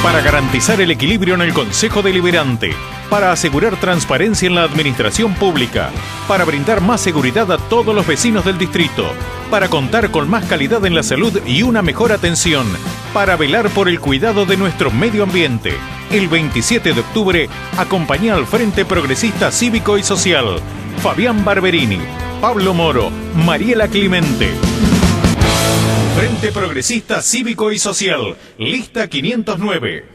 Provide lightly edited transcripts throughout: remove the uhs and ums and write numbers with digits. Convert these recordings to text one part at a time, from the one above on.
para garantizar el equilibrio en el Consejo Deliberante, para asegurar transparencia en la administración pública, para brindar más seguridad a todos los vecinos del distrito, para contar con más calidad en la salud y una mejor atención, para velar por el cuidado de nuestro medio ambiente. El 27 de octubre, acompaña al Frente Progresista Cívico y Social, Fabián Barberini, Pablo Moro, Mariela Climente. Frente Progresista Cívico y Social, lista 509.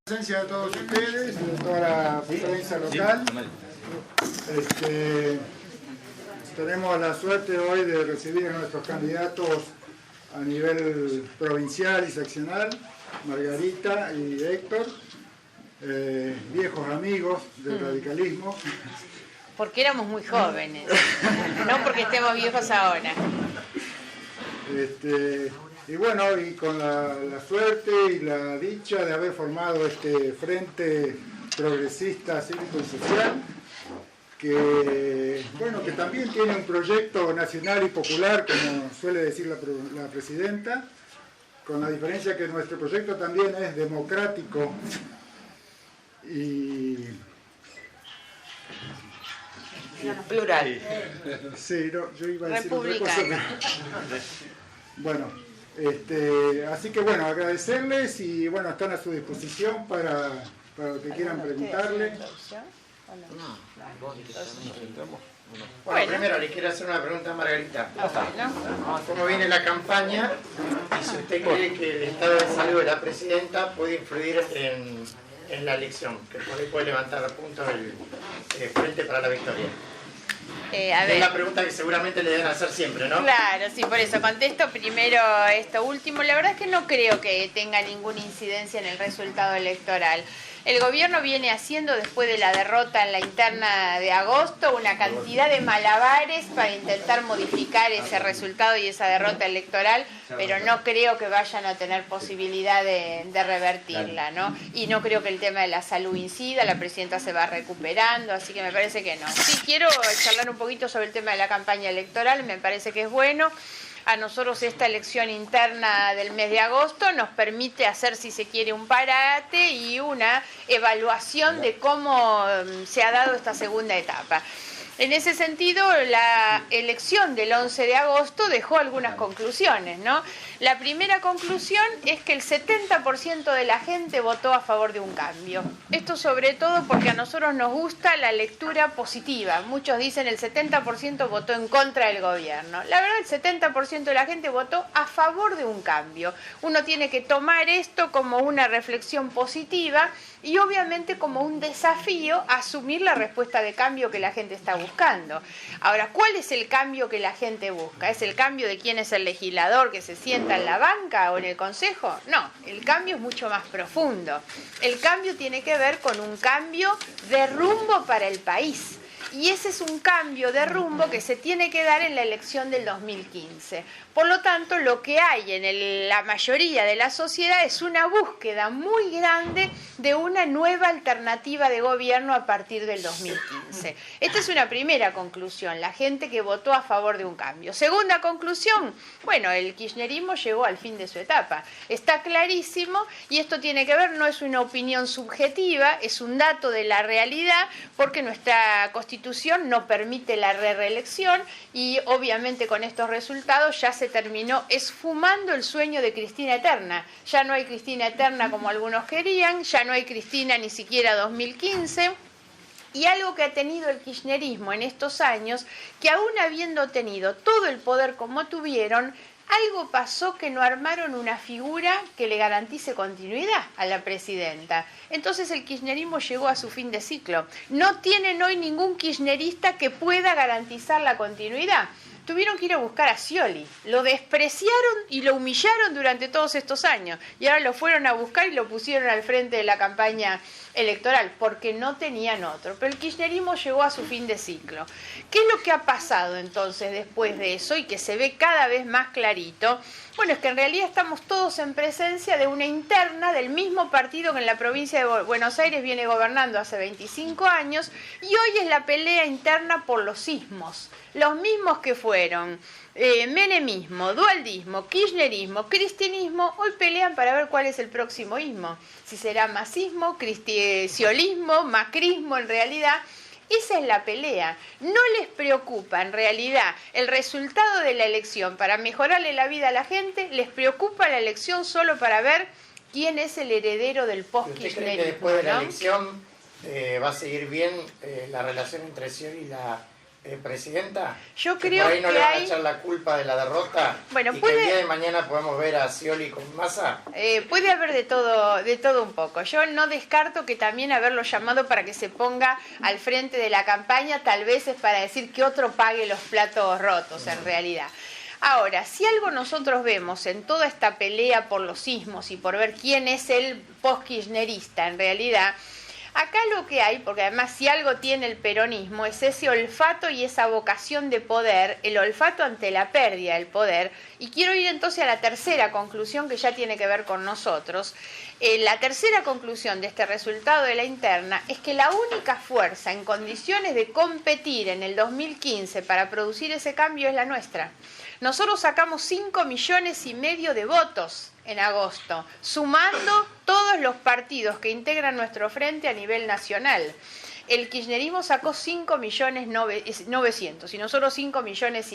Presencia de todos ustedes, de toda la prensa local. Tenemos la suerte hoy de recibir a nuestros candidatos a nivel provincial y seccional, Margarita y Héctor, viejos amigos del radicalismo. Porque éramos muy jóvenes, no porque estemos viejos ahora. Y bueno, y con la suerte y la dicha de haber formado este Frente Progresista Cívico y Social, que también tiene un proyecto nacional y popular, como suele decir la presidenta, con la diferencia que nuestro proyecto también es democrático y plural. Sí, no, yo iba a decir otra cosa. Bueno, así que bueno, agradecerles y bueno, están a su disposición para lo que quieran preguntarle. Bueno, primero le quiero hacer una pregunta a Margarita. ¿Cómo viene la campaña? Y si usted cree que el estado de salud de la presidenta puede influir en la elección, que por ahí puede levantar puntos el Frente para la Victoria. Es la pregunta que seguramente le deben hacer siempre, ¿no? Claro, sí, por eso contesto primero esto último. La verdad es que no creo que tenga ninguna incidencia en el resultado electoral. El gobierno viene haciendo, después de la derrota en la interna de agosto, una cantidad de malabares para intentar modificar ese resultado y esa derrota electoral, pero no creo que vayan a tener posibilidad de revertirla, ¿no? Y no creo que el tema de la salud incida, la presidenta se va recuperando, así que me parece que no. Sí, quiero charlar un poquito sobre el tema de la campaña electoral, me parece que es bueno. A nosotros esta elección interna del mes de agosto nos permite hacer, si se quiere, un parate y una evaluación de cómo se ha dado esta segunda etapa. En ese sentido, la elección del 11 de agosto dejó algunas conclusiones, ¿no? La primera conclusión es que el 70% de la gente votó a favor de un cambio. Esto sobre todo porque a nosotros nos gusta la lectura positiva. Muchos dicen el 70% votó en contra del gobierno. La verdad, el 70% de la gente votó a favor de un cambio. Uno tiene que tomar esto como una reflexión positiva y obviamente como un desafío asumir la respuesta de cambio que la gente está buscando. Ahora, ¿cuál es el cambio que la gente busca? ¿Es el cambio de quién es el legislador que se sienta en la banca o en el consejo? No, el cambio es mucho más profundo. El cambio tiene que ver con un cambio de rumbo para el país. Y ese es un cambio de rumbo que se tiene que dar en la elección del 2015. Por lo tanto, lo que hay en la mayoría de la sociedad es una búsqueda muy grande de una nueva alternativa de gobierno a partir del 2015. Esta es una primera conclusión, la gente que votó a favor de un cambio. Segunda conclusión, bueno, el kirchnerismo llegó al fin de su etapa. Está clarísimo y esto tiene que ver, no es una opinión subjetiva, es un dato de la realidad, porque nuestra Constitución no permite la reelección y obviamente con estos resultados ya se terminó esfumando el sueño de Cristina Eterna. Ya no hay Cristina Eterna como algunos querían, ya no hay Cristina ni siquiera 2015. Y algo que ha tenido el kirchnerismo en estos años, que aún habiendo tenido todo el poder como tuvieron, algo pasó que no armaron una figura que le garantice continuidad a la presidenta. Entonces el kirchnerismo llegó a su fin de ciclo. No tienen hoy ningún kirchnerista que pueda garantizar la continuidad. Tuvieron que ir a buscar a Scioli, lo despreciaron y lo humillaron durante todos estos años y ahora lo fueron a buscar y lo pusieron al frente de la campaña electoral porque no tenían otro. Pero el kirchnerismo llegó a su fin de ciclo. ¿Qué es lo que ha pasado entonces después de eso y que se ve cada vez más clarito? Bueno, es que en realidad estamos todos en presencia de una interna del mismo partido que en la provincia de Buenos Aires viene gobernando hace 25 años y hoy es la pelea interna por los sismos. Los mismos que fueron fueron menemismo, dualdismo, kirchnerismo, cristianismo, hoy pelean para ver cuál es el próximo ismo. Si será masismo, ciolismo, macrismo en realidad. Esa es la pelea. No les preocupa en realidad el resultado de la elección para mejorarle la vida a la gente, les preocupa la elección solo para ver quién es el heredero del post-kirchnerismo. ¿Usted cree que después de la elección va a seguir bien la relación entre Scioli y la presidenta? Yo creo por ahí no que le van a echar la culpa de la derrota, bueno, y que el día de mañana podemos ver a Scioli con Massa. Puede haber de todo un poco. Yo no descarto que también haberlo llamado para que se ponga al frente de la campaña, tal vez es para decir que otro pague los platos rotos en realidad. Ahora, si algo nosotros vemos en toda esta pelea por los sismos y por ver quién es el post-kirchnerista en realidad, acá lo que hay, porque además si algo tiene el peronismo, es ese olfato y esa vocación de poder, el olfato ante la pérdida del poder. Y quiero ir entonces a la tercera conclusión que ya tiene que ver con nosotros. La tercera conclusión de este resultado de la interna es que la única fuerza en condiciones de competir en el 2015 para producir ese cambio es la nuestra. Nosotros sacamos 5,5 millones de votos en agosto, sumando todos los partidos que integran nuestro frente a nivel nacional. El kirchnerismo sacó 5,9 y nosotros 5,5 millones.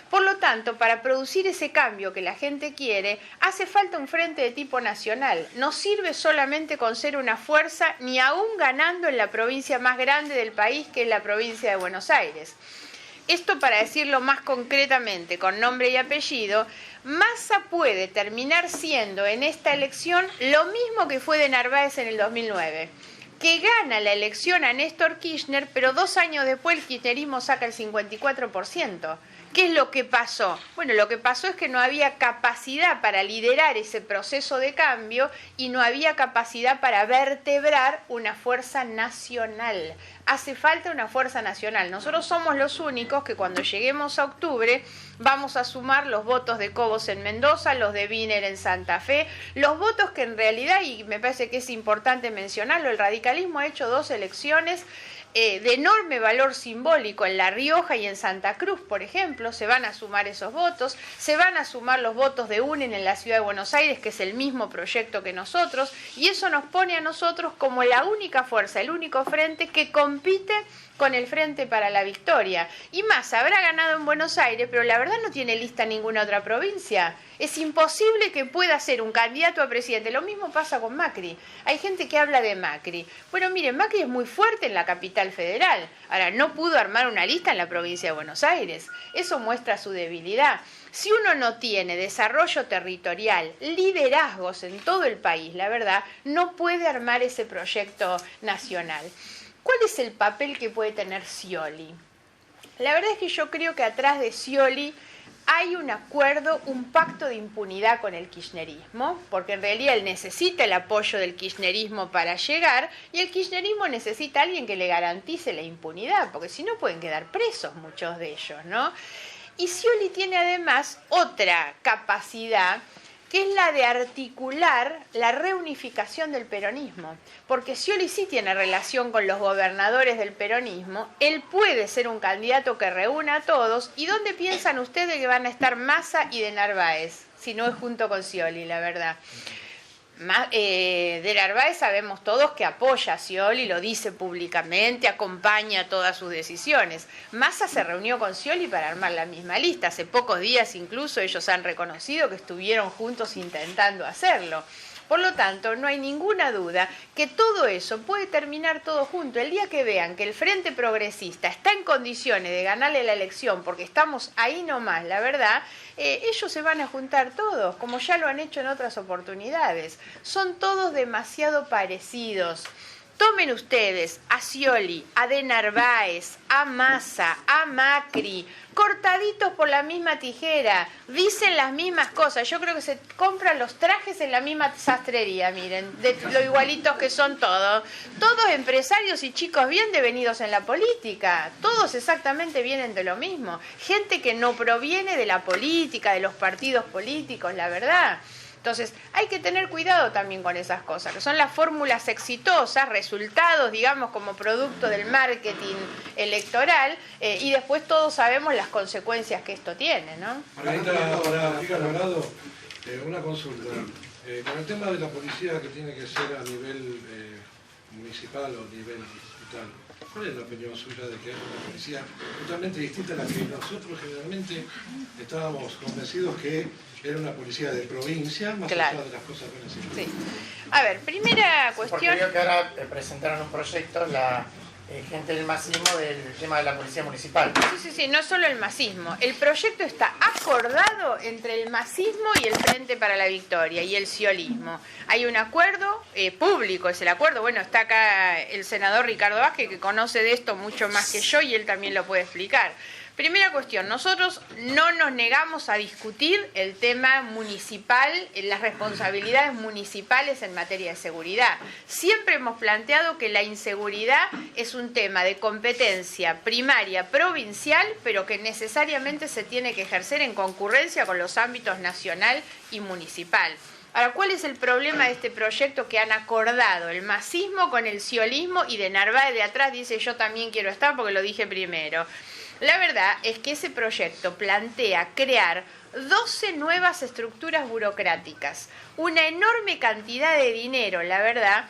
Por lo tanto, para producir ese cambio que la gente quiere, hace falta un frente de tipo nacional. No sirve solamente con ser una fuerza, ni aún ganando en la provincia más grande del país, que es la provincia de Buenos Aires. Esto para decirlo más concretamente, con nombre y apellido, Massa puede terminar siendo en esta elección lo mismo que fue de Narváez en el 2009, que gana la elección a Néstor Kirchner, pero 2 años después el kirchnerismo saca el 54%. ¿Qué es lo que pasó? Bueno, lo que pasó es que no había capacidad para liderar ese proceso de cambio y no había capacidad para vertebrar una fuerza nacional. Hace falta una fuerza nacional. Nosotros somos los únicos que cuando lleguemos a octubre vamos a sumar los votos de Cobos en Mendoza, los de Wiener en Santa Fe, los votos que en realidad, y me parece que es importante mencionarlo, el radicalismo ha hecho 2 elecciones de enorme valor simbólico en La Rioja y en Santa Cruz, por ejemplo. Se van a sumar esos votos, se van a sumar los votos de UNEN en la ciudad de Buenos Aires, que es el mismo proyecto que nosotros, y eso nos pone a nosotros como la única fuerza, el único frente que compite con el Frente para la Victoria. Y Massa habrá ganado en Buenos Aires, pero la verdad no tiene lista ninguna otra provincia. Es imposible que pueda ser un candidato a presidente. Lo mismo pasa con Macri. Hay gente que habla de Macri. Bueno, miren, Macri es muy fuerte en la capital federal. Ahora, no pudo armar una lista en la provincia de Buenos Aires. Eso muestra su debilidad. Si uno no tiene desarrollo territorial, liderazgos en todo el país, la verdad, no puede armar ese proyecto nacional. ¿Cuál es el papel que puede tener Scioli? La verdad es que yo creo que atrás de Scioli hay un acuerdo, un pacto de impunidad con el kirchnerismo, porque en realidad él necesita el apoyo del kirchnerismo para llegar, y el kirchnerismo necesita a alguien que le garantice la impunidad, porque si no pueden quedar presos muchos de ellos, ¿no? Y Scioli tiene además otra capacidad, que es la de articular la reunificación del peronismo. Porque Scioli sí tiene relación con los gobernadores del peronismo, él puede ser un candidato que reúna a todos. ¿Y dónde piensan ustedes que van a estar Massa y de Narváez? Si no es junto con Scioli, la verdad. De Narváez sabemos todos que apoya a Scioli, lo dice públicamente, acompaña todas sus decisiones. Massa se reunió con Scioli para armar la misma lista. Hace pocos días incluso ellos han reconocido que estuvieron juntos intentando hacerlo. Por lo tanto, no hay ninguna duda que todo eso puede terminar todo junto. El día que vean que el Frente Progresista está en condiciones de ganarle la elección, porque estamos ahí nomás, la verdad, ellos se van a juntar todos, como ya lo han hecho en otras oportunidades. Son todos demasiado parecidos. Tomen ustedes a Scioli, a de Narváez, a Massa, a Macri, cortaditos por la misma tijera, dicen las mismas cosas. Yo creo que se compran los trajes en la misma sastrería, miren, de lo igualitos que son todos. Todos empresarios y chicos bien devenidos en la política, todos exactamente vienen de lo mismo. Gente que no proviene de la política, de los partidos políticos, la verdad. Entonces, hay que tener cuidado también con esas cosas, que son las fórmulas exitosas, resultados, digamos, como producto del marketing electoral, y después todos sabemos las consecuencias que esto tiene, ¿no? Margarita, para Rica Alvarado, una consulta. Con el tema de la policía que tiene que ser a nivel municipal o nivel distrital, ¿cuál es la opinión suya de que es una policía totalmente distinta a la que nosotros generalmente estábamos convencidos que era una policía de provincia, más allá de las cosas buenas y malas? Sí. A ver, primera cuestión... Porque veo que ahora presentaron un proyecto, la gente del masismo, del tema de la policía municipal. Sí, no solo el masismo. El proyecto está acordado entre el masismo y el Frente para la Victoria y el sciolismo. Hay un acuerdo público, es el acuerdo. Bueno, está acá el senador Ricardo Vázquez, que conoce de esto mucho más que yo, y él también lo puede explicar. Primera cuestión, nosotros no nos negamos a discutir el tema municipal, las responsabilidades municipales en materia de seguridad. Siempre hemos planteado que la inseguridad es un tema de competencia primaria provincial, pero que necesariamente se tiene que ejercer en concurrencia con los ámbitos nacional y municipal. Ahora, ¿cuál es el problema de este proyecto que han acordado el masismo con el sciolismo? Y de Narváez de atrás dice: yo también quiero estar porque lo dije primero. La verdad es que ese proyecto plantea crear 12 nuevas estructuras burocráticas, una enorme cantidad de dinero, la verdad,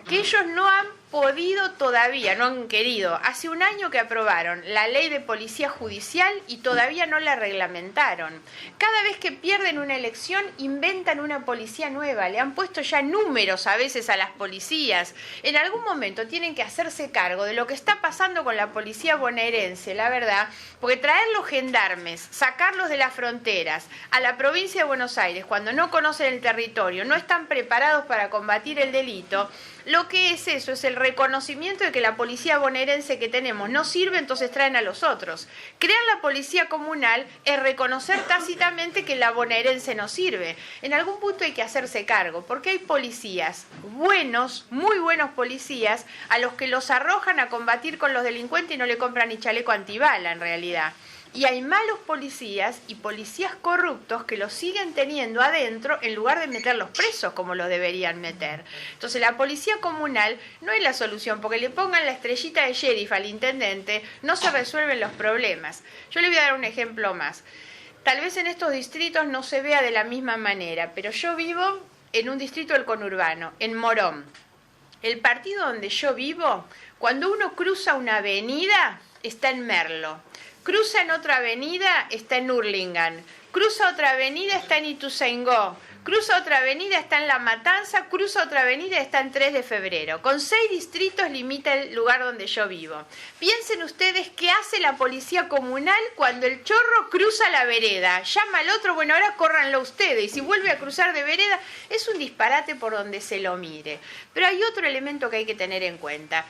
que ellos no han podido todavía, no han querido. Hace un año que aprobaron la ley de policía judicial y todavía no la reglamentaron. Cada vez que pierden una elección inventan una policía nueva, le han puesto ya números a veces a las policías. En algún momento tienen que hacerse cargo de lo que está pasando con la policía bonaerense, la verdad, porque traer los gendarmes, sacarlos de las fronteras a la provincia de Buenos Aires cuando no conocen el territorio, no están preparados para combatir el delito, lo que es eso, es el reconocimiento de que la policía bonaerense que tenemos no sirve, entonces traen a los otros. Crear la policía comunal es reconocer tácitamente que la bonaerense no sirve. En algún punto hay que hacerse cargo, porque hay policías buenos, muy buenos policías, a los que los arrojan a combatir con los delincuentes y no le compran ni chaleco antibala en realidad. Y hay malos policías y policías corruptos que los siguen teniendo adentro en lugar de meterlos presos como los deberían meter. Entonces la policía comunal no es la solución, porque le pongan la estrellita de sheriff al intendente, no se resuelven los problemas. Yo le voy a dar un ejemplo más. Tal vez en estos distritos no se vea de la misma manera, pero yo vivo en un distrito del conurbano, en Morón. El partido donde yo vivo, cuando uno cruza una avenida, está en Merlo. Cruza en otra avenida, está en Hurlingham. Cruza otra avenida, está en Ituzaingó. Cruza otra avenida, está en La Matanza. Cruza otra avenida, está en 3 de febrero. Con 6 distritos limita el lugar donde yo vivo. Piensen ustedes qué hace la policía comunal cuando el chorro cruza la vereda. Llama al otro, bueno, ahora córranlo ustedes. Y si vuelve a cruzar de vereda, es un disparate por donde se lo mire. Pero hay otro elemento que hay que tener en cuenta.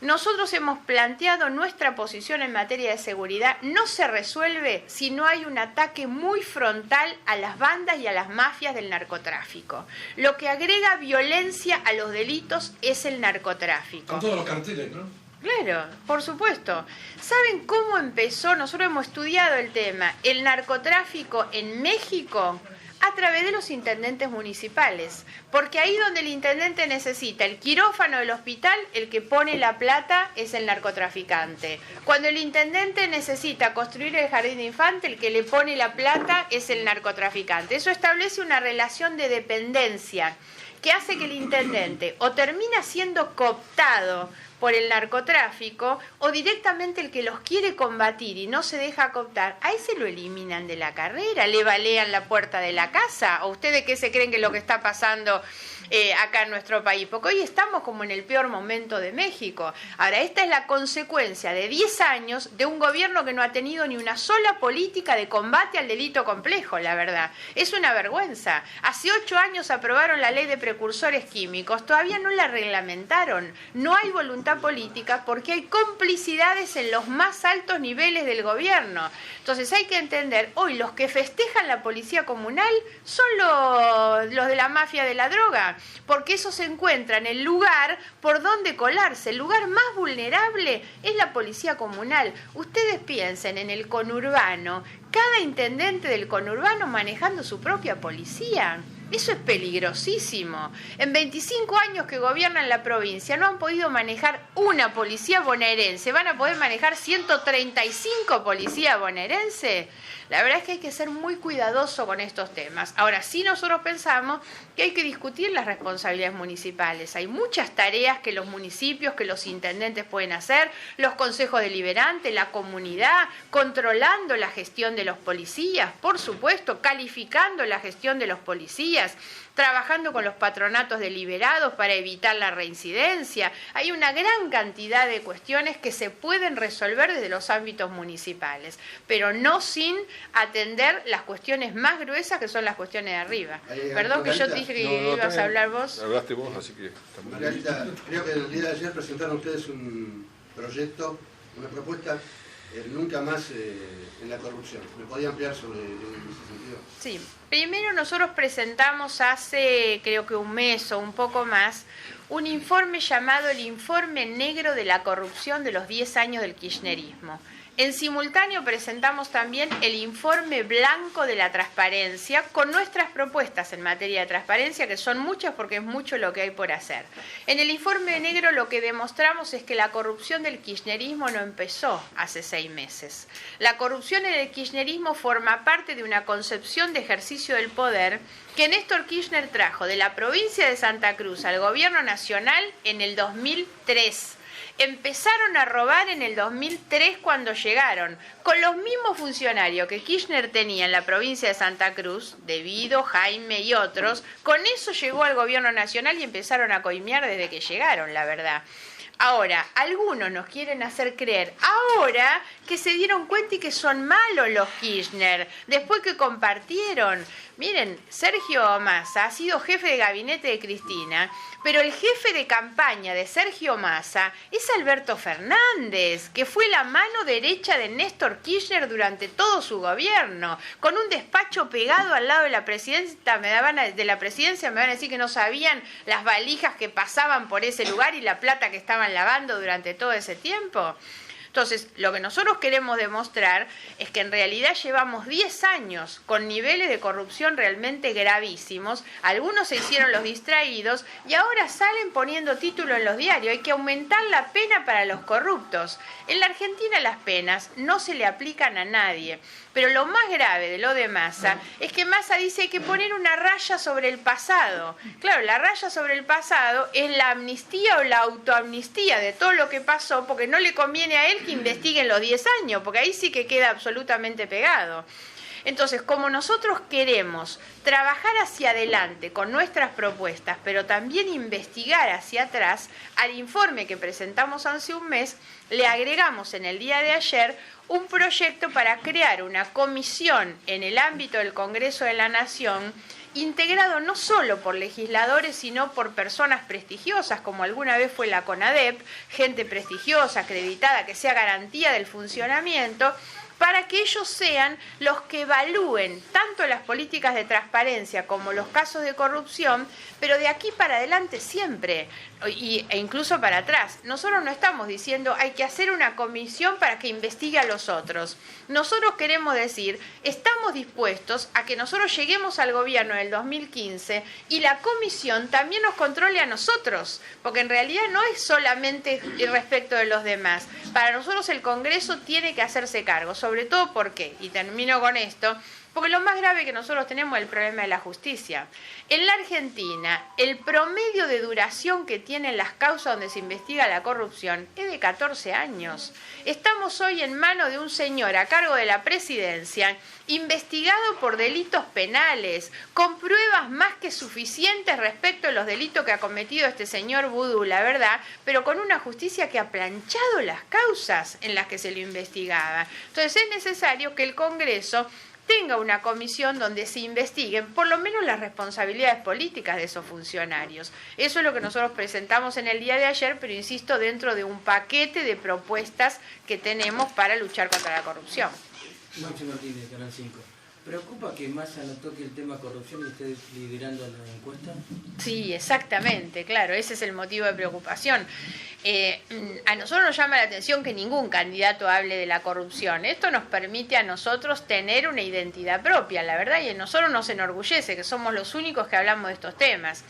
Nosotros hemos planteado nuestra posición en materia de seguridad, no se resuelve si no hay un ataque muy frontal a las bandas y a las mafias del narcotráfico. Lo que agrega violencia a los delitos es el narcotráfico. Con todos los carteles, ¿no? Claro, por supuesto. ¿Saben cómo empezó? Nosotros hemos estudiado el tema. El narcotráfico en México a través de los intendentes municipales, porque ahí donde el intendente necesita el quirófano del hospital, el que pone la plata es el narcotraficante. Cuando el intendente necesita construir el jardín de infante, el que le pone la plata es el narcotraficante. Eso establece una relación de dependencia que hace que el intendente o termina siendo cooptado por el narcotráfico, o directamente el que los quiere combatir y no se deja cooptar, a ese lo eliminan de la carrera, le balean la puerta de la casa. ¿O ustedes qué se creen que es lo que está pasando acá en nuestro país? Porque hoy estamos como en el peor momento de México. Ahora, esta es la consecuencia de 10 años de un gobierno que no ha tenido ni una sola política de combate al delito complejo, la verdad. Es una vergüenza. Hace 8 años aprobaron la ley de precursores químicos, todavía no la reglamentaron. No hay voluntad política porque hay complicidades en los más altos niveles del gobierno. Entonces hay que entender, hoy los que festejan la policía comunal son los de la mafia de la droga, porque esos encuentran el lugar por donde colarse. El lugar más vulnerable es la policía comunal. Ustedes piensen en el conurbano, cada intendente del conurbano manejando su propia policía. Eso es peligrosísimo. En 25 años que gobiernan la provincia no han podido manejar una policía bonaerense. ¿Van a poder manejar 135 policías bonaerenses? La verdad es que hay que ser muy cuidadoso con estos temas. Ahora, sí nosotros pensamos que hay que discutir las responsabilidades municipales. Hay muchas tareas que los municipios, que los intendentes pueden hacer, los consejos deliberantes, la comunidad, controlando la gestión de los policías, por supuesto, calificando la gestión de los policías, trabajando con los patronatos deliberados para evitar la reincidencia. Hay una gran cantidad de cuestiones que se pueden resolver desde los ámbitos municipales, pero no sin atender las cuestiones más gruesas, que son las cuestiones de arriba. Perdón que yo te dije que ibas a hablar vos. Hablaste vos, así que... Margarita, creo que el día de ayer presentaron ustedes un proyecto, una propuesta, nunca más en la corrupción. ¿Me podía ampliar sobre ese sentido? Sí, primero nosotros presentamos hace creo que un mes o un poco más un informe llamado el Informe Negro de la Corrupción de los 10 años del kirchnerismo. En simultáneo presentamos también el Informe Blanco de la Transparencia con nuestras propuestas en materia de transparencia, que son muchas porque es mucho lo que hay por hacer. En el Informe Negro lo que demostramos es que la corrupción del kirchnerismo no empezó hace 6 meses. La corrupción en el kirchnerismo forma parte de una concepción de ejercicio del poder que Néstor Kirchner trajo de la provincia de Santa Cruz al gobierno nacional en el 2003. Empezaron a robar en el 2003 cuando llegaron, con los mismos funcionarios que Kirchner tenía en la provincia de Santa Cruz, Devido, Jaime y otros. Con eso llegó al gobierno nacional y empezaron a coimear desde que llegaron, la verdad. Ahora, algunos nos quieren hacer creer ahora que se dieron cuenta y que son malos los Kirchner, después que compartieron. Miren, Sergio Massa ha sido jefe de gabinete de Cristina, pero el jefe de campaña de Sergio Massa es Alberto Fernández, que fue la mano derecha de Néstor Kirchner durante todo su gobierno, con un despacho pegado al lado de la presidencia. Me van a decir que no sabían las valijas que pasaban por ese lugar y la plata que estaban lavando durante todo ese tiempo. Entonces, lo que nosotros queremos demostrar es que en realidad llevamos 10 años con niveles de corrupción realmente gravísimos. Algunos se hicieron los distraídos y ahora salen poniendo título en los diarios. Hay que aumentar la pena para los corruptos. En la Argentina las penas no se le aplican a nadie. Pero lo más grave de lo de Massa es que Massa dice que hay que poner una raya sobre el pasado. Claro, la raya sobre el pasado es la amnistía o la autoamnistía de todo lo que pasó, porque no le conviene a él que investiguen los 10 años, porque ahí sí que queda absolutamente pegado. Entonces, como nosotros queremos trabajar hacia adelante con nuestras propuestas, pero también investigar hacia atrás, al informe que presentamos hace un mes, le agregamos en el día de ayer un proyecto para crear una comisión en el ámbito del Congreso de la Nación, integrado no solo por legisladores, sino por personas prestigiosas, como alguna vez fue la CONADEP, gente prestigiosa, acreditada, que sea garantía del funcionamiento, para que ellos sean los que evalúen tanto las políticas de transparencia como los casos de corrupción, pero de aquí para adelante siempre, e incluso para atrás. Nosotros no estamos diciendo hay que hacer una comisión para que investigue a los otros. Nosotros queremos decir, estamos dispuestos a que nosotros lleguemos al gobierno del 2015 y la comisión también nos controle a nosotros, porque en realidad no es solamente respecto de los demás. Para nosotros el Congreso tiene que hacerse cargo, sobre todo porque, y termino con esto, porque lo más grave que nosotros tenemos es el problema de la justicia. En la Argentina, el promedio de duración que tienen las causas donde se investiga la corrupción es de 14 años. Estamos hoy en manos de un señor a cargo de la presidencia, investigado por delitos penales, con pruebas más que suficientes respecto a los delitos que ha cometido este señor Vudú, la verdad, pero con una justicia que ha planchado las causas en las que se lo investigaba. Entonces es necesario que el Congreso tenga una comisión donde se investiguen por lo menos las responsabilidades políticas de esos funcionarios. Eso es lo que nosotros presentamos en el día de ayer, pero insisto, dentro de un paquete de propuestas que tenemos para luchar contra la corrupción. Maxi Martínez, Canal 5. ¿Preocupa que Massa no toque el tema corrupción y esté liderando la encuesta? Sí, exactamente, claro, ese es el motivo de preocupación. A nosotros nos llama la atención que ningún candidato hable de la corrupción. Esto nos permite a nosotros tener una identidad propia, la verdad, y a nosotros nos enorgullece que somos los únicos que hablamos de estos temas.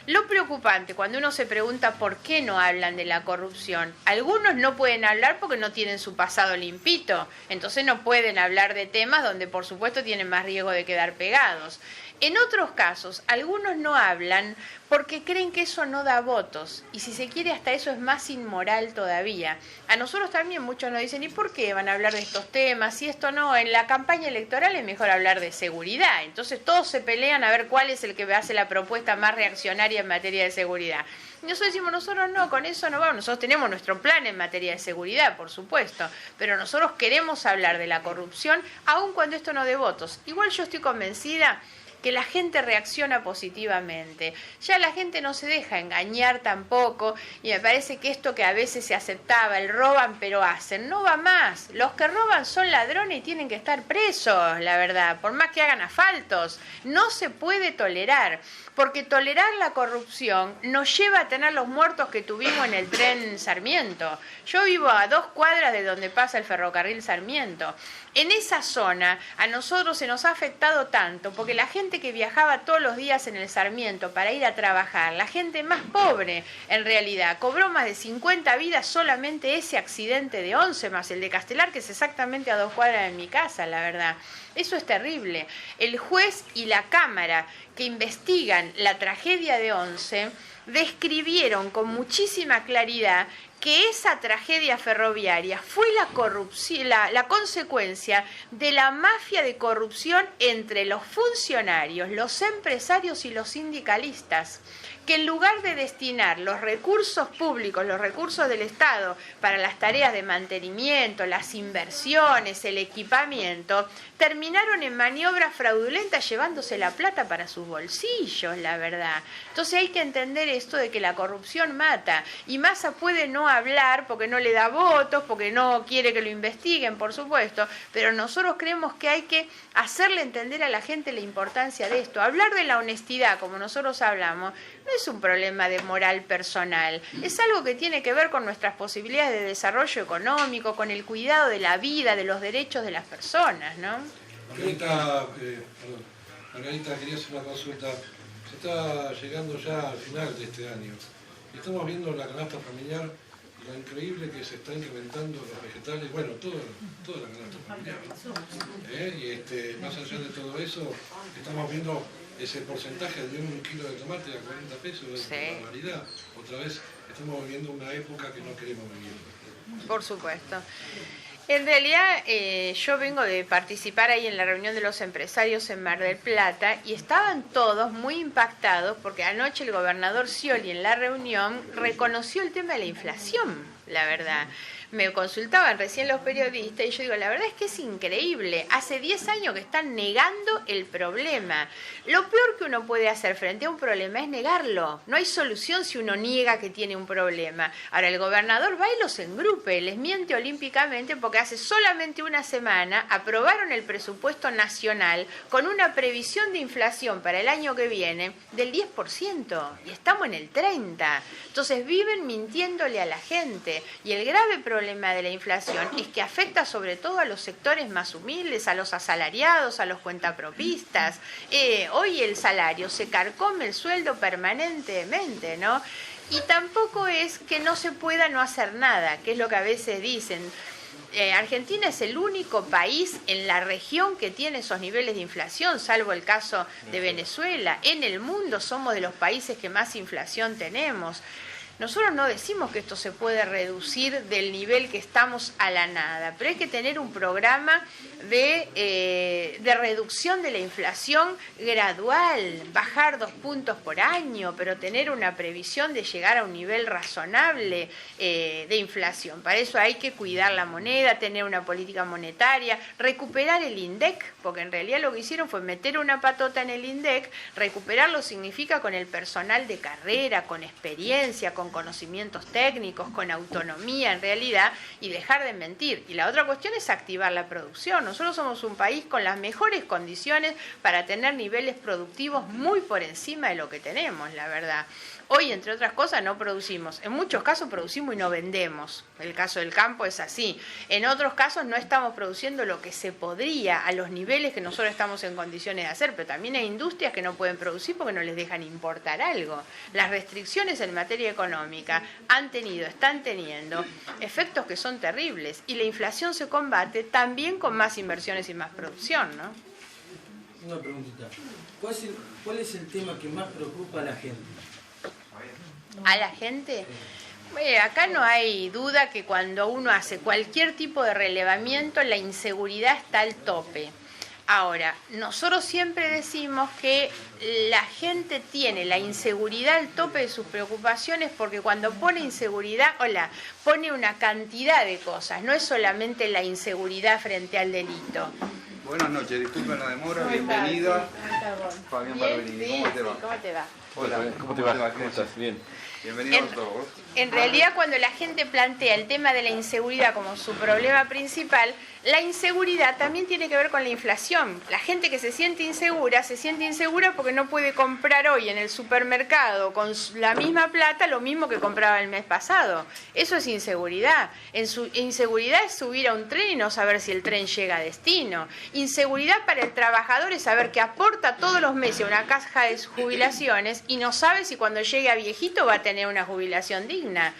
Lo preocupante cuando uno se pregunta por qué no hablan de la corrupción, algunos no pueden hablar porque no tienen su pasado limpito, entonces no pueden hablar de temas donde por supuesto tienen más riesgo de quedar pegados. En otros casos, algunos no hablan porque creen que eso no da votos, y si se quiere hasta eso es más inmoral todavía. A nosotros también muchos nos dicen, ¿y por qué van a hablar de estos temas? Si esto no, en la campaña electoral es mejor hablar de seguridad, entonces todos se pelean a ver cuál es el que hace la propuesta más reaccionaria en materia de seguridad. Y nosotros decimos, nosotros no, con eso no vamos, nosotros tenemos nuestro plan en materia de seguridad, por supuesto, pero nosotros queremos hablar de la corrupción, aun cuando esto no dé votos. Igual yo estoy convencida que la gente reacciona positivamente. Ya la gente no se deja engañar tampoco, y me parece que esto que a veces se aceptaba, el roban pero hacen, no va más. Los que roban son ladrones y tienen que estar presos, la verdad, por más que hagan asfaltos. No se puede tolerar, porque tolerar la corrupción nos lleva a tener los muertos que tuvimos en el tren Sarmiento. Yo vivo a 2 cuadras de donde pasa el ferrocarril Sarmiento. En esa zona a nosotros se nos ha afectado tanto, porque la gente que viajaba todos los días en el Sarmiento para ir a trabajar, la gente más pobre en realidad, cobró más de 50 vidas solamente ese accidente de Once, más el de Castelar, que es exactamente a 2 cuadras de mi casa, la verdad. Eso es terrible. El juez y la Cámara que investigan la tragedia de Once describieron con muchísima claridad que esa tragedia ferroviaria fue la corrupción, la consecuencia de la mafia de corrupción entre los funcionarios, los empresarios y los sindicalistas, que en lugar de destinar los recursos públicos, los recursos del Estado para las tareas de mantenimiento, las inversiones, el equipamiento, terminaron en maniobras fraudulentas llevándose la plata para sus bolsillos, la verdad. Entonces hay que entender esto de que la corrupción mata, y Massa puede no hablar porque no le da votos, porque no quiere que lo investiguen, por supuesto, pero nosotros creemos que hay que hacerle entender a la gente la importancia de esto. Hablar de la honestidad, como nosotros hablamos, no es un problema de moral personal, es algo que tiene que ver con nuestras posibilidades de desarrollo económico, con el cuidado de la vida, de los derechos de las personas, ¿no? Margarita, quería hacer una consulta. Se está llegando ya al final de este año. Estamos viendo la canasta familiar, lo increíble que se está incrementando los vegetales, bueno, toda la canasta familiar. Y más allá de todo eso, estamos viendo ese porcentaje de 1 kilo de tomate a 40 pesos, es una barbaridad. Otra vez estamos viviendo una época que no queremos vivir. Por supuesto. En realidad yo vengo de participar ahí en la reunión de los empresarios en Mar del Plata y estaban todos muy impactados porque anoche el gobernador Scioli en la reunión reconoció el tema de la inflación, la verdad. Me consultaban recién los periodistas y yo digo, la verdad es que es increíble. Hace 10 años que están negando el problema. Lo peor que uno puede hacer frente a un problema es negarlo. No hay solución si uno niega que tiene un problema. Ahora el gobernador va y los engrupe, les miente olímpicamente porque hace solamente una semana aprobaron el presupuesto nacional con una previsión de inflación para el año que viene del 10% y estamos en el 30%. Entonces viven mintiéndole a la gente y el grave problema de la inflación es que afecta sobre todo a los sectores más humildes, a los asalariados, a los cuentapropistas. Hoy el salario se carcome el sueldo permanentemente, ¿no? Y tampoco es que no se pueda no hacer nada, que es lo que a veces dicen. Argentina es el único país en la región que tiene esos niveles de inflación, salvo el caso de Venezuela. En el mundo somos de los países que más inflación tenemos. Nosotros no decimos que esto se puede reducir del nivel que estamos a la nada, pero hay que tener un programa de reducción de la inflación gradual, bajar 2 puntos por año, pero tener una previsión de llegar a un nivel razonable de inflación. Para eso hay que cuidar la moneda, tener una política monetaria, recuperar el INDEC, porque en realidad lo que hicieron fue meter una patota en el INDEC. Recuperarlo significa con el personal de carrera, con experiencia, con conocimientos técnicos, con autonomía en realidad, y dejar de mentir. Y la otra cuestión es activar la producción. Nosotros somos un país con las mejores condiciones para tener niveles productivos muy por encima de lo que tenemos, la verdad. Hoy, entre otras cosas, no producimos. En muchos casos producimos y no vendemos. El caso del campo es así. En otros casos no estamos produciendo lo que se podría a los niveles que nosotros estamos en condiciones de hacer, pero también hay industrias que no pueden producir porque no les dejan importar algo. Las restricciones en materia económica están teniendo efectos que son terribles, y la inflación se combate también con más inversiones y más producción, ¿no? Una preguntita. ¿Cuál es el tema que más preocupa a la gente? ¿A la gente? Bueno, acá no hay duda que cuando uno hace cualquier tipo de relevamiento, la inseguridad está al tope. Ahora, nosotros siempre decimos que la gente tiene la inseguridad al tope de sus preocupaciones porque cuando pone inseguridad, pone una cantidad de cosas, no es solamente la inseguridad frente al delito. Buenas noches, disculpen la demora, bienvenida. Fabián Barberini, ¿cómo te va? ¿Cómo te va? Hola, ¿cómo te va? ¿Cómo estás? Bien. Bienvenidos a todos. En realidad, cuando la gente plantea el tema de la inseguridad como su problema principal, la inseguridad también tiene que ver con la inflación. La gente que se siente insegura porque no puede comprar hoy en el supermercado con la misma plata lo mismo que compraba el mes pasado. Eso es inseguridad. Inseguridad es subir a un tren y no saber si el tren llega a destino. Inseguridad para el trabajador es saber que aporta todos los meses una caja de jubilaciones y no sabe si cuando llegue a viejito va a tener una jubilación digna.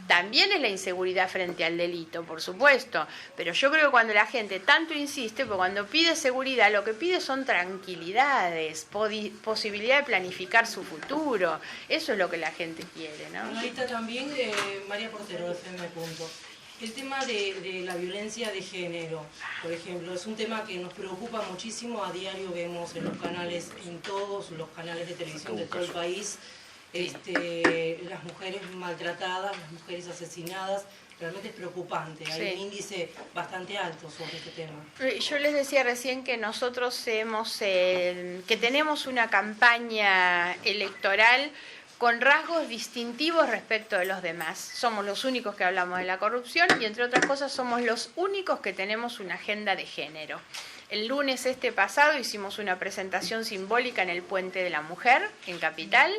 También es la inseguridad frente al delito, por supuesto, pero yo creo que cuando la gente tanto insiste, porque cuando pide seguridad, lo que pide son tranquilidades, posibilidad de planificar su futuro, eso es lo que la gente quiere, ¿no? Ahí está también María Portero, de FM Punto. El tema de la violencia de género, por ejemplo, es un tema que nos preocupa muchísimo. A diario vemos en los canales, en todos los canales de televisión de todo el país, las mujeres maltratadas, las mujeres asesinadas. Realmente es preocupante, hay un índice bastante alto sobre este tema. Yo les decía recién que nosotros que tenemos una campaña electoral con rasgos distintivos respecto de los demás. Somos los únicos que hablamos de la corrupción y, entre otras cosas, somos los únicos que tenemos una agenda de género. El lunes pasado hicimos una presentación simbólica en el Puente de la Mujer, en Capital,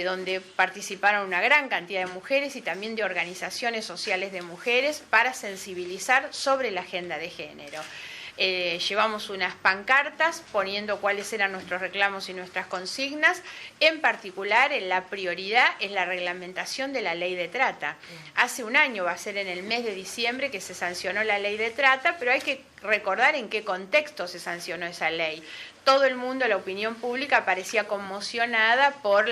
donde participaron una gran cantidad de mujeres y también de organizaciones sociales de mujeres para sensibilizar sobre la agenda de género. Llevamos unas pancartas poniendo cuáles eran nuestros reclamos y nuestras consignas. En particular, la prioridad es la reglamentación de la ley de trata. Hace un año, va a ser en el mes de diciembre, que se sancionó la ley de trata, pero hay que recordar en qué contexto se sancionó esa ley. Todo el mundo, la opinión pública, parecía conmocionada por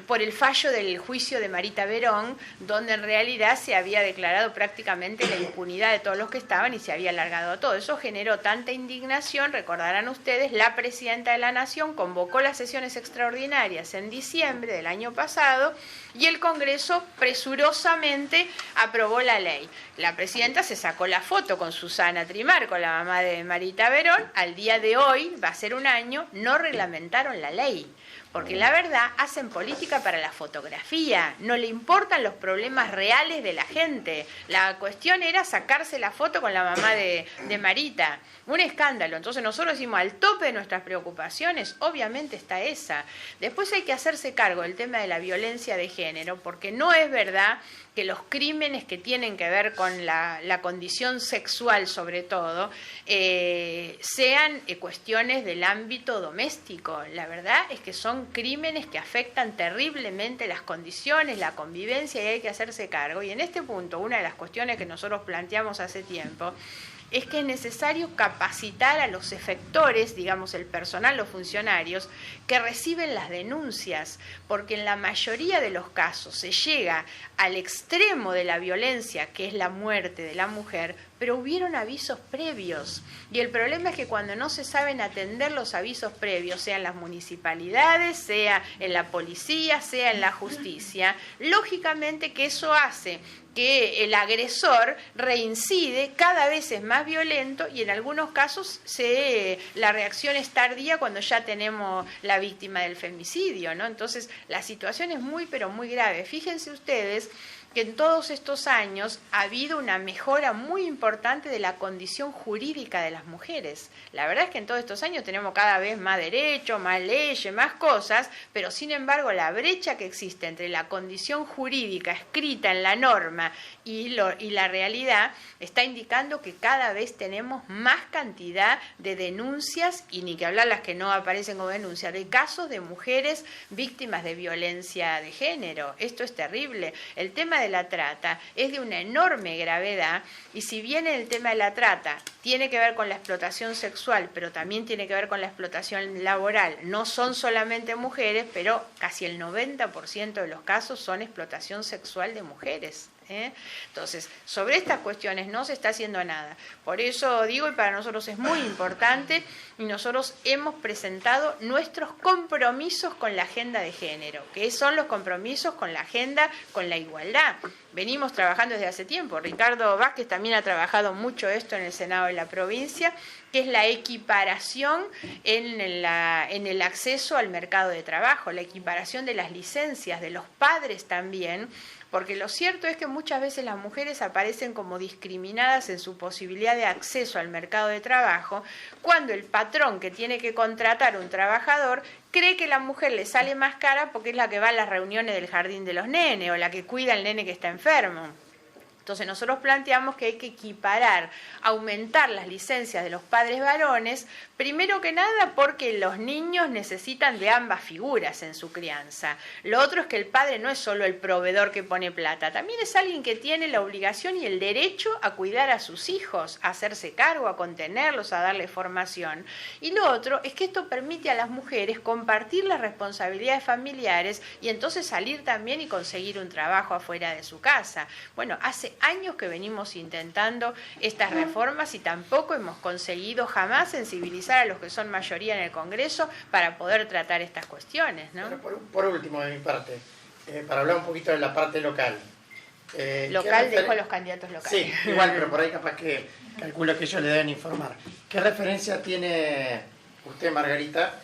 por el fallo del juicio de Marita Verón, donde en realidad se había declarado prácticamente la impunidad de todos los que estaban y se había alargado todo. Eso generó tanta indignación, recordarán ustedes, la Presidenta de la Nación convocó las sesiones extraordinarias en diciembre del año pasado y el Congreso presurosamente aprobó la ley. La Presidenta se sacó la foto con Susana Trimar, con la mamá de Marita Verón. Al día de hoy, va a ser un año, no reglamentaron la ley. Porque la verdad, hacen política para la fotografía, no le importan los problemas reales de la gente. La cuestión era sacarse la foto con la mamá de Marita. Un escándalo. Entonces nosotros decimos, al tope de nuestras preocupaciones, obviamente está esa. Después hay que hacerse cargo del tema de la violencia de género, porque no es verdad que los crímenes que tienen que ver con la condición sexual, sobre todo, sean cuestiones del ámbito doméstico. La verdad es que son crímenes que afectan terriblemente las condiciones, la convivencia, y hay que hacerse cargo. Y en este punto, una de las cuestiones que nosotros planteamos hace tiempo es que es necesario capacitar a los efectores, digamos el personal, los funcionarios, que reciben las denuncias, porque en la mayoría de los casos se llega al extremo de la violencia, que es la muerte de la mujer, pero hubieron avisos previos. Y el problema es que cuando no se saben atender los avisos previos, sea en las municipalidades, sea en la policía, sea en la justicia, lógicamente que eso hace que el agresor reincide, cada vez es más violento y en algunos casos la reacción es tardía cuando ya tenemos la víctima del femicidio, ¿no? Entonces la situación es muy pero muy grave. Fíjense ustedes que en todos estos años ha habido una mejora muy importante de la condición jurídica de las mujeres. La verdad es que en todos estos años tenemos cada vez más derechos, más leyes, más cosas, pero sin embargo la brecha que existe entre la condición jurídica escrita en la norma y la realidad está indicando que cada vez tenemos más cantidad de denuncias, y ni que hablar las que no aparecen como denuncias, de casos de mujeres víctimas de violencia de género. Esto es terrible. El tema de la trata es de una enorme gravedad, y si bien el tema de la trata tiene que ver con la explotación sexual, pero también tiene que ver con la explotación laboral, no son solamente mujeres, pero casi el 90% de los casos son explotación sexual de mujeres. Entonces, sobre estas cuestiones no se está haciendo nada. Por eso digo, y para nosotros es muy importante, y nosotros hemos presentado nuestros compromisos con la agenda de género, que son los compromisos con la agenda, con la igualdad. Venimos trabajando desde hace tiempo. Ricardo Vázquez también ha trabajado mucho esto en el Senado de la provincia, que es la equiparación en el acceso al mercado de trabajo, la equiparación de las licencias, de los padres también, porque lo cierto es que muchas veces las mujeres aparecen como discriminadas en su posibilidad de acceso al mercado de trabajo, cuando el patrón que tiene que contratar un trabajador cree que la mujer le sale más cara porque es la que va a las reuniones del jardín de los nenes o la que cuida al nene que está enfermo. Entonces nosotros planteamos que hay que equiparar, aumentar las licencias de los padres varones, primero que nada porque los niños necesitan de ambas figuras en su crianza. Lo otro es que el padre no es solo el proveedor que pone plata, también es alguien que tiene la obligación y el derecho a cuidar a sus hijos, a hacerse cargo, a contenerlos, a darles formación. Y lo otro es que esto permite a las mujeres compartir las responsabilidades familiares y entonces salir también y conseguir un trabajo afuera de su casa. Bueno, hace años que venimos intentando estas reformas y tampoco hemos conseguido jamás sensibilizar a los que son mayoría en el Congreso para poder tratar estas cuestiones, ¿no? Por último, de mi parte, para hablar un poquito de la parte local. Local dejo a los candidatos locales. Sí, igual, pero por ahí capaz que calculo que ellos le deben informar. ¿Qué referencia tiene usted, Margarita,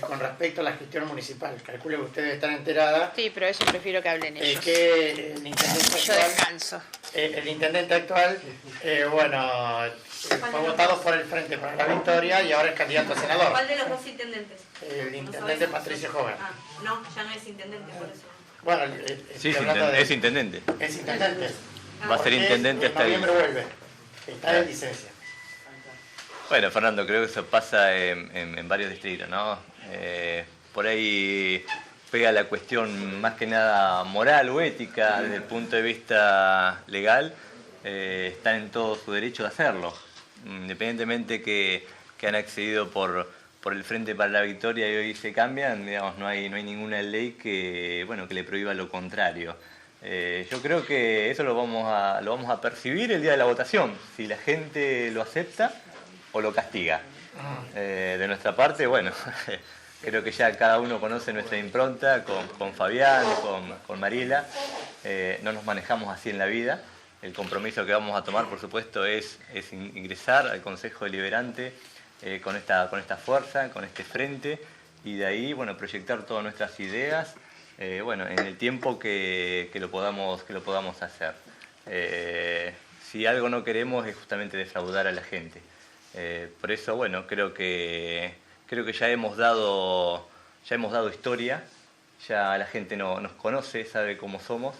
con respecto a la gestión municipal? Calculo que ustedes están enteradas. Sí, pero eso prefiero que hablen ellos. Que el intendente yo actual, descanso. El intendente actual, fue votado por el Frente para la Victoria y ahora es candidato a senador. ¿Cuál de los dos intendentes? El intendente Patricio Joven. No, ya no es intendente, por eso. Bueno, sí, es intendente. Es intendente. Va a ser intendente hasta noviembre vuelve. Está de licencia. Bueno, Fernando, creo que eso pasa en varios distritos, ¿no? Por ahí pega la cuestión más que nada moral o ética desde el punto de vista legal. Están en todo su derecho de hacerlo, independientemente que han accedido por el Frente para la Victoria y hoy se cambian, digamos, no hay ninguna ley que le prohíba lo contrario. Yo creo que eso lo vamos a percibir el día de la votación, si la gente lo acepta o lo castiga. De nuestra parte, bueno, creo que ya cada uno conoce nuestra impronta con Fabián, con Mariela. No nos manejamos así en la vida. El compromiso que vamos a tomar, por supuesto, es ingresar al Consejo Deliberante con esta fuerza, con este frente, y de ahí, bueno, proyectar todas nuestras ideas, en el tiempo que lo podamos hacer. Si algo no queremos es justamente defraudar a la gente. Por eso, bueno, creo que ya hemos dado historia, ya la gente nos conoce, sabe cómo somos.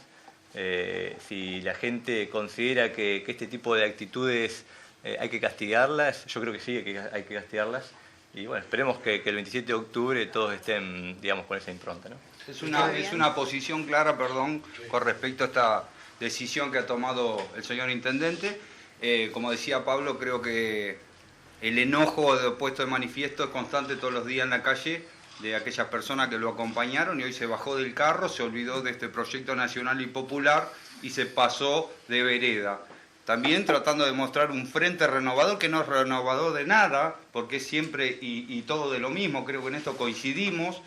Si la gente considera que este tipo de actitudes hay que castigarlas, yo creo que sí, hay que castigarlas. Y bueno, esperemos que el 27 de octubre todos estén, digamos, con esa impronta, ¿no? Es una posición clara, con respecto a esta decisión que ha tomado el señor intendente. Como decía Pablo, creo que el enojo puesto de manifiesto es constante todos los días en la calle de aquellas personas que lo acompañaron, y hoy se bajó del carro, se olvidó de este proyecto nacional y popular y se pasó de vereda. También tratando de mostrar un frente renovador que no es renovador de nada, porque es siempre y todo de lo mismo. Creo que en esto coincidimos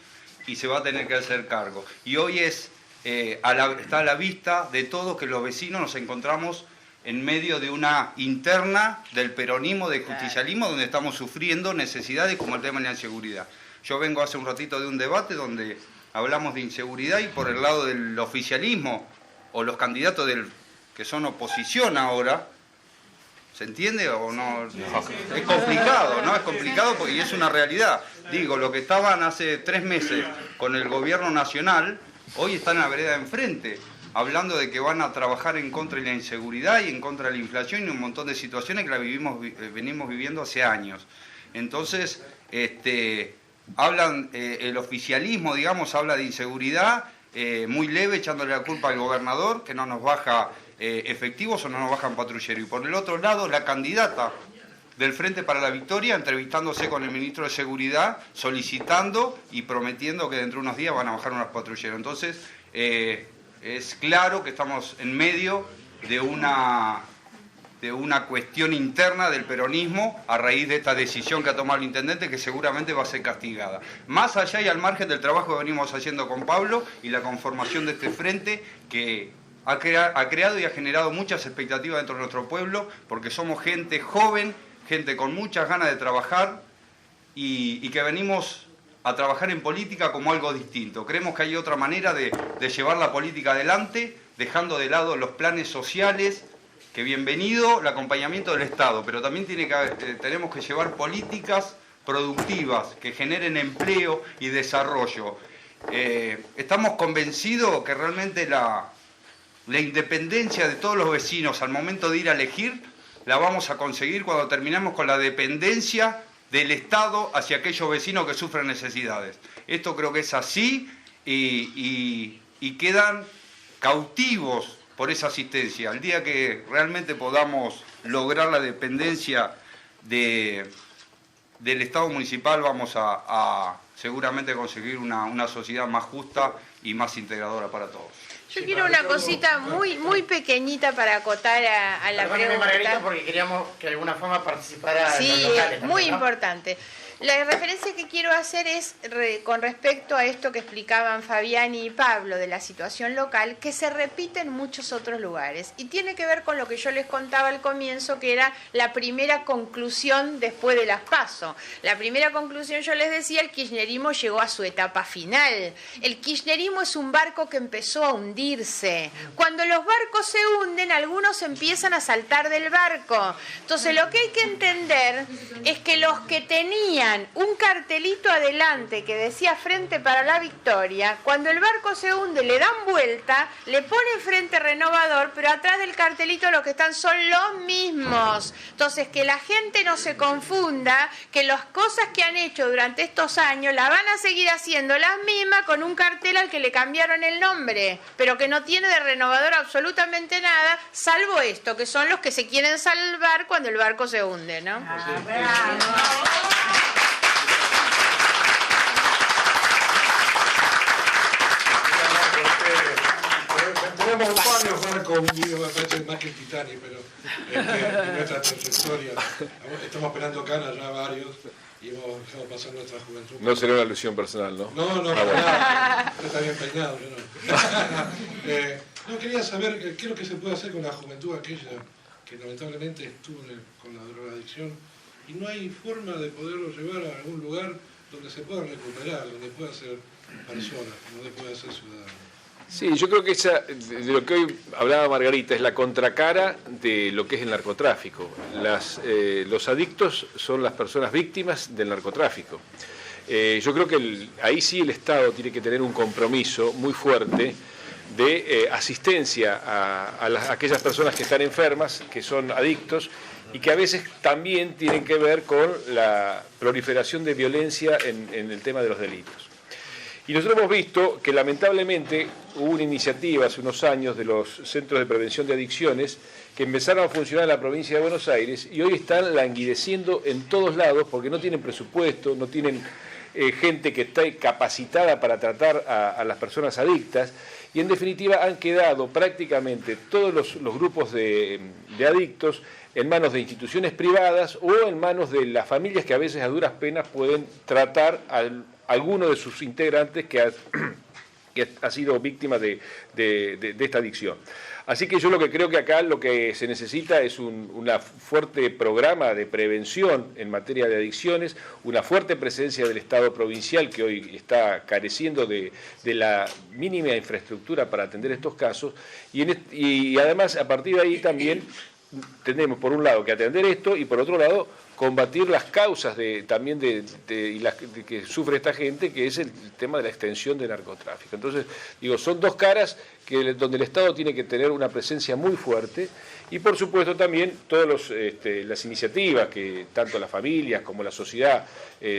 y se va a tener que hacer cargo. Y hoy está a la vista de todos que los vecinos nos encontramos en medio de una interna del peronismo, del justicialismo, donde estamos sufriendo necesidades como el tema de la inseguridad. Yo vengo hace un ratito de un debate donde hablamos de inseguridad y por el lado del oficialismo o los candidatos que son oposición ahora, ¿se entiende o no? Es complicado, ¿no? Es complicado porque y es una realidad. Digo, lo que estaban hace 3 meses con el gobierno nacional, hoy están en la vereda de enfrente, hablando de que van a trabajar en contra de la inseguridad y en contra de la inflación y un montón de situaciones que venimos viviendo hace años. Entonces, hablan, el oficialismo, digamos, habla de inseguridad muy leve, echándole la culpa al gobernador, que no nos baja efectivos o no nos bajan patrulleros. Y por el otro lado, la candidata del Frente para la Victoria, entrevistándose con el ministro de Seguridad, solicitando y prometiendo que dentro de unos días van a bajar unos patrulleros. Entonces, es claro que estamos en medio de una cuestión interna del peronismo a raíz de esta decisión que ha tomado el intendente, que seguramente va a ser castigada. Más allá y al margen del trabajo que venimos haciendo con Pablo y la conformación de este frente que ha creado y ha generado muchas expectativas dentro de nuestro pueblo, porque somos gente joven, gente con muchas ganas de trabajar y que venimos a trabajar en política como algo distinto. Creemos que hay otra manera de llevar la política adelante, dejando de lado los planes sociales, que bienvenido el acompañamiento del Estado, pero también tenemos que llevar políticas productivas que generen empleo y desarrollo. Estamos convencidos que realmente la independencia de todos los vecinos al momento de ir a elegir la vamos a conseguir cuando terminemos con la dependencia del Estado hacia aquellos vecinos que sufren necesidades. Esto creo que es así y quedan cautivos por esa asistencia. El día que realmente podamos lograr la dependencia del Estado municipal, vamos a seguramente conseguir una sociedad más justa y más integradora para todos. Yo quiero una cosita muy pequeñita para acotar a la pregunta. Margarita, porque queríamos que de alguna forma participara en los locales. Sí, muy también, ¿no? importante. La referencia que quiero hacer es con respecto a esto que explicaban Fabián y Pablo de la situación local, que se repite en muchos otros lugares. Y tiene que ver con lo que yo les contaba al comienzo, que era la primera conclusión después de las PASO. La primera conclusión, yo les decía, el kirchnerismo llegó a su etapa final. El kirchnerismo es un barco que empezó a hundirse. Cuando los barcos se hunden, algunos empiezan a saltar del barco. Entonces, lo que hay que entender es que los que tenían un cartelito adelante que decía Frente para la Victoria, cuando el barco se hunde le dan vuelta, le ponen Frente Renovador, pero atrás del cartelito lo que están son los mismos. Entonces, que la gente no se confunda, que las cosas que han hecho durante estos años las van a seguir haciendo las mismas con un cartel al que le cambiaron el nombre, pero que no tiene de renovador absolutamente nada, salvo esto, que son los que se quieren salvar cuando el barco se hunde, ¿no? Tenemos varios barcos hundidos, me parece más que el Titanic, pero en nuestra trayectoria. Estamos esperando cana ya varios y hemos dejado pasar nuestra juventud. No será una alusión personal, ¿no? No, nada. Está bien peinado, yo no. No, quería saber qué es lo que se puede hacer con la juventud aquella que lamentablemente estuvo con la drogadicción y no hay forma de poderlo llevar a algún lugar donde se pueda recuperar, donde pueda ser persona, donde pueda ser ciudadano. Sí, yo creo que de lo que hoy hablaba Margarita es la contracara de lo que es el narcotráfico. Los adictos son las personas víctimas del narcotráfico. Yo creo que ahí sí el Estado tiene que tener un compromiso muy fuerte de asistencia a aquellas personas que están enfermas, que son adictos, y que a veces también tienen que ver con la proliferación de violencia en el tema de los delitos. Y nosotros hemos visto que lamentablemente hubo una iniciativa hace unos años de los centros de prevención de adicciones que empezaron a funcionar en la provincia de Buenos Aires y hoy están languideciendo en todos lados porque no tienen presupuesto, no tienen gente que esté capacitada para tratar a las personas adictas y en definitiva han quedado prácticamente todos los grupos de adictos en manos de instituciones privadas o en manos de las familias que a veces a duras penas pueden tratar a alguno de sus integrantes que que ha sido víctima de esta adicción. Así que yo lo que creo que acá lo que se necesita es un fuerte programa de prevención en materia de adicciones, una fuerte presencia del Estado provincial que hoy está careciendo de la mínima infraestructura para atender estos casos y además a partir de ahí también tenemos por un lado que atender esto y por otro lado combatir las causas también de que sufre esta gente, que es el tema de la extensión del narcotráfico. Entonces, digo, son dos caras donde el Estado tiene que tener una presencia muy fuerte y, por supuesto, también todas las iniciativas que tanto las familias como la sociedad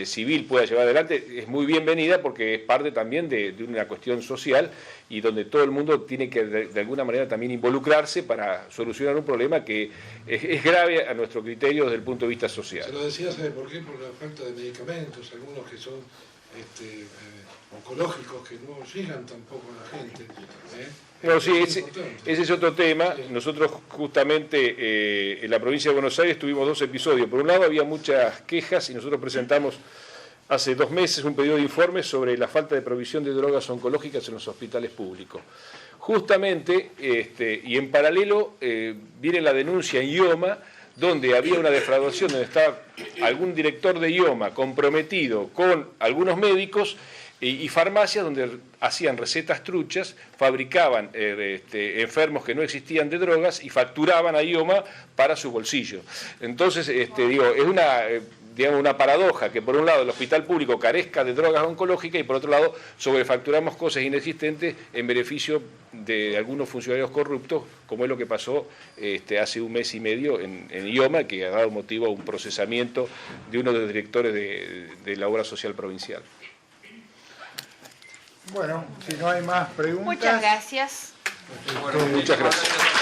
civil pueda llevar adelante es muy bienvenida porque es parte también de una cuestión social y donde todo el mundo tiene que de alguna manera también involucrarse para solucionar un problema que es grave a nuestro criterio desde el punto de vista social. Se lo decía, ¿sabe por qué? Por la falta de medicamentos, algunos que son oncológicos que no llegan tampoco a la gente. No, sí, ese es otro tema. Nosotros justamente en la provincia de Buenos Aires tuvimos dos episodios. Por un lado había muchas quejas y nosotros presentamos hace 2 meses un pedido de informe sobre la falta de provisión de drogas oncológicas en los hospitales públicos. Justamente, y en paralelo, viene la denuncia en IOMA, donde había una defraudación, donde estaba algún director de IOMA comprometido con algunos médicos y farmacias donde hacían recetas truchas, fabricaban enfermos que no existían de drogas y facturaban a IOMA para su bolsillo. Entonces, digo, es una paradoja que por un lado el hospital público carezca de drogas oncológicas y por otro lado sobrefacturamos cosas inexistentes en beneficio de algunos funcionarios corruptos, como es lo que pasó hace 1 mes y medio en IOMA, que ha dado motivo a un procesamiento de uno de los directores de la obra social provincial. Bueno, si no hay más preguntas... Muchas gracias. Muchas gracias.